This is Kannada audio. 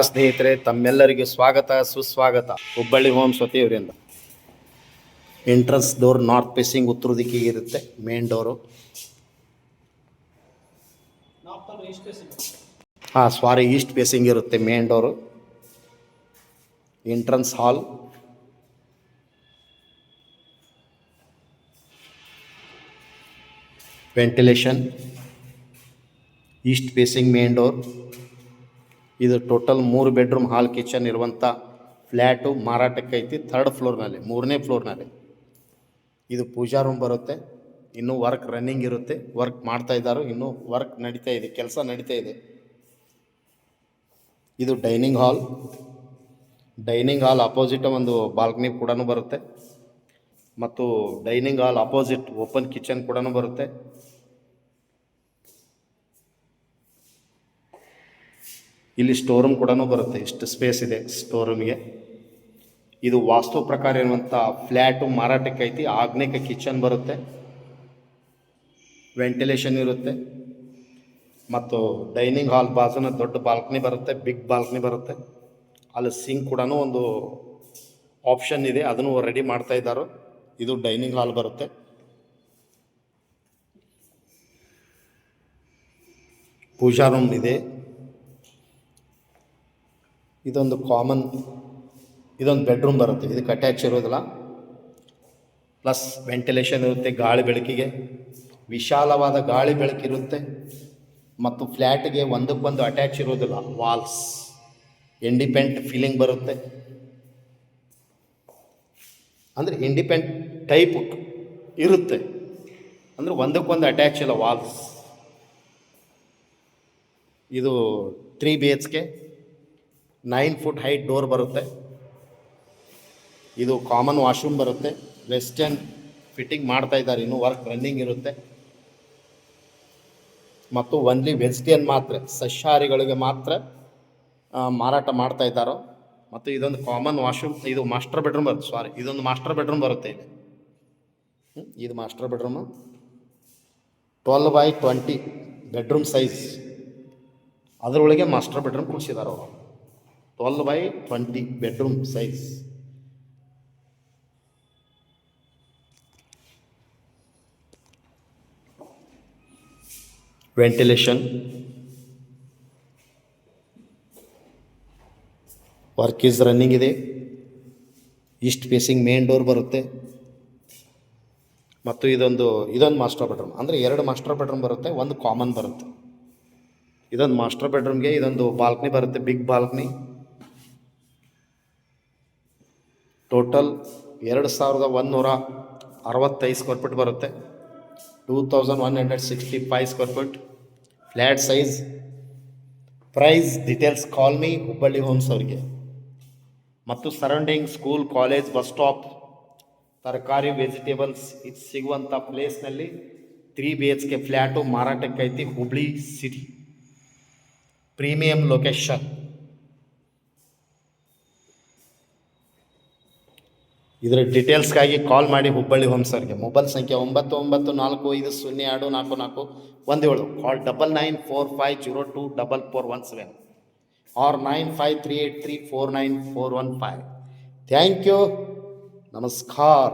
ಸ್ನೇಹಿತರೆ, ತಮ್ಮೆಲ್ಲರಿಗೂ ಸ್ವಾಗತ ಸುಸ್ವಾಗತ. ಹುಬ್ಬಳ್ಳಿ ಹೋಮ್ಸ್ ವತಿಯವರಿಂದ ಎಂಟ್ರನ್ಸ್ ಡೋರ್ ನಾರ್ತ್ ಫೇಸಿಂಗ್ ಉತ್ತರ ದಿಕ್ಕಿಗೆ ಇರುತ್ತೆ. ಮೇನ್ ಡೋರು ಈಸ್ಟ್ ಫೇಸಿಂಗ್ ಇರುತ್ತೆ. Main door, entrance hall, ventilation, east facing main door. ಇದು ಟೋಟಲ್ 3 ಬೆಡ್ರೂಮ್ ಹಾಲ್ ಕಿಚನ್ ಇರುವಂಥ ಫ್ಲ್ಯಾಟು ಮಾರಾಟಕ್ಕೆ ಐತಿ. 3rd ಫ್ಲೋರ್ನಲ್ಲಿ, 3ನೇ ಫ್ಲೋರ್ನಲ್ಲಿ. ಇದು ಪೂಜಾ ರೂಮ್ ಬರುತ್ತೆ. ಇನ್ನೂ ವರ್ಕ್ ರನ್ನಿಂಗ್ ಇರುತ್ತೆ. ವರ್ಕ್ ಮಾಡ್ತಾ ಇದ್ದಾರೆ, ಇನ್ನೂ ವರ್ಕ್ ನಡೀತಾ ಇದೆ, ಕೆಲಸ ನಡೀತಾ ಇದೆ. ಇದು ಡೈನಿಂಗ್ ಹಾಲ್ ಅಪೋಸಿಟ್ ಒಂದು ಬಾಲ್ಕನಿ ಕೂಡ ಬರುತ್ತೆ. ಮತ್ತು dining hall opposite open kitchen ಕೂಡ ಬರುತ್ತೆ. ಇಲ್ಲಿ ಸ್ಟೋರ್ ರೂಮ್ ಕೂಡ ಬರುತ್ತೆ. ಇಷ್ಟು ಸ್ಪೇಸ್ ಇದೆ ಸ್ಟೋರ್ ರೂಮ್ಗೆ. ಇದು ವಾಸ್ತು ಪ್ರಕಾರ ಇರುವಂಥ ಫ್ಲ್ಯಾಟು ಮಾರಾಟಕ್ಕೆ ಐತಿ. ಆಗ್ನೇಕ ಕಿಚನ್ ಬರುತ್ತೆ, ವೆಂಟಿಲೇಷನ್ ಇರುತ್ತೆ. ಮತ್ತು ಡೈನಿಂಗ್ ಹಾಲ್ ಬಾಜುನ ದೊಡ್ಡ ಬಾಲ್ಕನಿ ಬರುತ್ತೆ, ಬಿಗ್ ಬಾಲ್ಕನಿ ಬರುತ್ತೆ. ಅಲ್ಲಿ ಸಿಂಕ್ ಕೂಡ ಒಂದು ಆಪ್ಷನ್ ಇದೆ, ಅದನ್ನು ರೆಡಿ ಮಾಡ್ತಾ ಇದ್ದಾರೆ. ಇದು ಡೈನಿಂಗ್ ಹಾಲ್ ಬರುತ್ತೆ. ಪೂಜಾ ರೂಮ್ ಇದೆ. ಇದೊಂದು ಬೆಡ್ರೂಮ್ ಬರುತ್ತೆ. ಇದಕ್ಕೆ ಅಟ್ಯಾಚ್ ಇರೋದಿಲ್ಲ. ಪ್ಲಸ್ ವೆಂಟಿಲೇಷನ್ ಇರುತ್ತೆ, ಗಾಳಿ ಬೆಳಕಿಗೆ ವಿಶಾಲವಾದ ಗಾಳಿ ಬೆಳಕಿರುತ್ತೆ. ಮತ್ತು ಫ್ಲ್ಯಾಟ್ಗೆ ಒಂದಕ್ಕೊಂದು ಅಟ್ಯಾಚ್ ಇರೋದಿಲ್ಲ. ವಾಲ್ಸ್ ಇಂಡಿಪೆಂಡೆಂಟ್ ಫೀಲಿಂಗ್ ಬರುತ್ತೆ. ಅಂದರೆ ಇಂಡಿಪೆಂಡೆಂಟ್ ಟೈಪ್ ಇರುತ್ತೆ, ಅಂದರೆ ಒಂದಕ್ಕೊಂದು ಅಟ್ಯಾಚ್ ಇಲ್ಲ ವಾಲ್ಸ್. ಇದು 3 BHK 9 ಫುಟ್ ಹೈಟ್ ಡೋರ್ ಬರುತ್ತೆ. ಇದು ಕಾಮನ್ ವಾಶ್ರೂಮ್ ಬರುತ್ತೆ. ವೆಸ್ಟರ್ನ್ ಫಿಟ್ಟಿಂಗ್ ಮಾಡ್ತಾ ಇದ್ದಾರೆ, ಇನ್ನೂ ವರ್ಕ್ ರನ್ನಿಂಗ್ ಇರುತ್ತೆ. ಮತ್ತು ಒನ್ಲಿ ವೆಜಿಟೇರಿಯನ್ ಮಾತ್ರ, ಸಸ್ಯಾಹಾರಿಗಳಿಗೆ ಮಾತ್ರ ಮಾರಾಟ ಮಾಡ್ತಾ ಇದ್ದಾರೋ. ಮತ್ತು ಇದೊಂದು ಕಾಮನ್ ವಾಶ್ರೂಮ್. ಇದು ಮಾಸ್ಟರ್ ಬೆಡ್ರೂಮ್ ಬರುತ್ತೆ. ಇದೊಂದು ಮಾಸ್ಟರ್ ಬೆಡ್ರೂಮ್ ಬರುತ್ತೆ. ಇದು master bedroom 12x20 bedroom size. ಅದರೊಳಗೆ ಮಾಸ್ಟರ್ ಬೆಡ್ರೂಮ್ ಕೂಡಿಸಿದ್ದಾರೆ ಅವರು. 12x20 bedroom size. Ventilation, work is running ಇದೆ. ಈಸ್ಟ್ ಫೇಸಿಂಗ್ ಮೇನ್ ಡೋರ್ ಬರುತ್ತೆ. ಮತ್ತು ಇದೊಂದು ಮಾಸ್ಟರ್ ಬೆಡ್ರೂಮ್. ಅಂದರೆ 2 ಮಾಸ್ಟರ್ ಬೆಡ್ರೂಮ್ ಬರುತ್ತೆ, ಒಂದು ಕಾಮನ್ ಬರುತ್ತೆ. ಇದೊಂದು ಮಾಸ್ಟರ್ ಬೆಡ್ರೂಮ್ಗೆ ಇದೊಂದು ಬಾಲ್ಕನಿ ಬರುತ್ತೆ, big balcony. Total 2165 square feet ಬರುತ್ತೆ. 2165 square feet flat size. Price details call me Hubballi homes ಅವರಿಗೆ. ಮತ್ತು surrounding school, college, bus stop, ತರಕಾರಿ, ವೆಜಿಟೇಬಲ್ಸ್ ಇದು ಸಿಗುವಂಥ ಪ್ಲೇಸ್ನಲ್ಲಿ 3 BHK ಫ್ಲ್ಯಾಟು ಮಾರಾಟಕ್ಕೆ ಐತಿ. Hubballi city, premium location. ಇದರ ಡೀಟೇಲ್ಸ್ಗಾಗಿ ಕಾಲ್ ಮಾಡಿ ಹುಬ್ಬಳ್ಳಿ ಹೋಮ್ಸ್ ಅವರಿಗೆ. ಮೊಬೈಲ್ ಸಂಖ್ಯೆ 9945024417. ಕಾಲ್ 9945024417 ಆರ್ 9538349415. ಥ್ಯಾಂಕ್ ಯು, ನಮಸ್ಕಾರ.